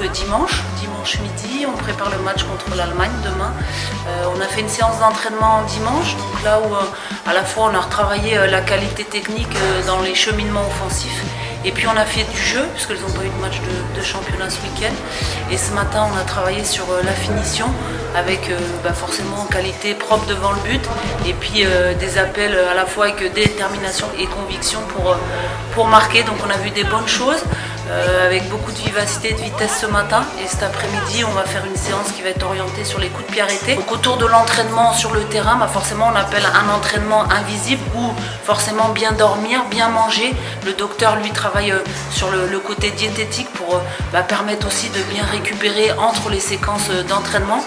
dimanche midi, on prépare le match contre l'Allemagne demain. On a fait une séance d'entraînement dimanche, donc là où à la fois on a retravaillé la qualité technique dans les cheminements offensifs, et puis on a fait du jeu, puisqu'ils n'ont pas eu de match de championnat ce week-end. Et ce matin, on a travaillé sur la finition, avec forcément qualité propre devant le but, et puis des appels à la fois avec détermination et conviction pour marquer. Donc on a vu des bonnes choses, avec beaucoup de vivacité et de vitesse ce matin. Et cet après-midi, on va faire une séance qui va être orientée sur les coups de pied arrêtés. Donc autour de l'entraînement sur le terrain, forcément on appelle un entraînement invisible, ou forcément bien dormir, bien manger. Le docteur lui travaille sur le côté diététique pour permettre aussi de bien récupérer entre les séquences d'entraînement.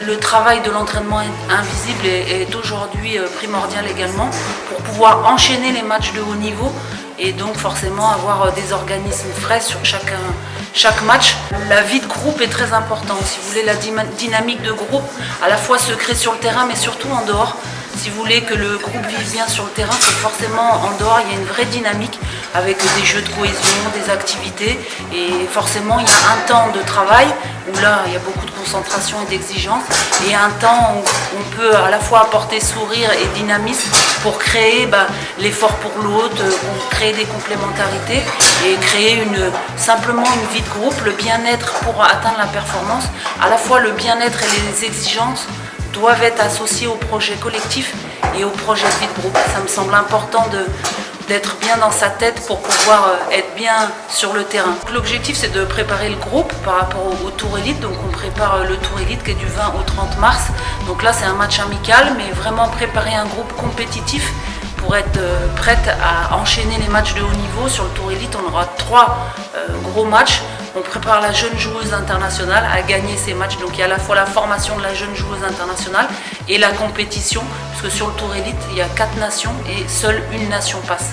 Le travail de l'entraînement invisible est aujourd'hui primordial également pour pouvoir enchaîner les matchs de haut niveau, et donc forcément avoir des organismes frais sur chaque match. La vie de groupe est très importante. Si vous voulez, la dynamique de groupe à la fois se crée sur le terrain, mais surtout en dehors. Si vous voulez que le groupe vive bien sur le terrain, c'est forcément en dehors, il y a une vraie dynamique avec des jeux de cohésion, des activités, et forcément il y a un temps de travail où là il y a beaucoup de concentration et d'exigence, et un temps où on peut à la fois apporter sourire et dynamisme pour créer l'effort pour l'autre, créer des complémentarités et créer simplement une vie de groupe, le bien-être pour atteindre la performance. À la fois le bien-être et les exigences doivent être associés au projet collectif et au projet de vie de groupe. Ça me semble important d'être bien dans sa tête pour pouvoir être bien sur le terrain. L'objectif, c'est de préparer le groupe par rapport au Tour Élite. Donc on prépare le Tour Élite qui est du 20 au 30 mars. Donc là c'est un match amical, mais vraiment préparer un groupe compétitif pour être prête à enchaîner les matchs de haut niveau. Sur le Tour Élite, on aura 3 gros matchs. On prépare la jeune joueuse internationale à gagner ces matchs. Donc il y a à la fois la formation de la jeune joueuse internationale et la compétition, puisque sur le Tour Élite, il y a 4 nations et seule une nation passe.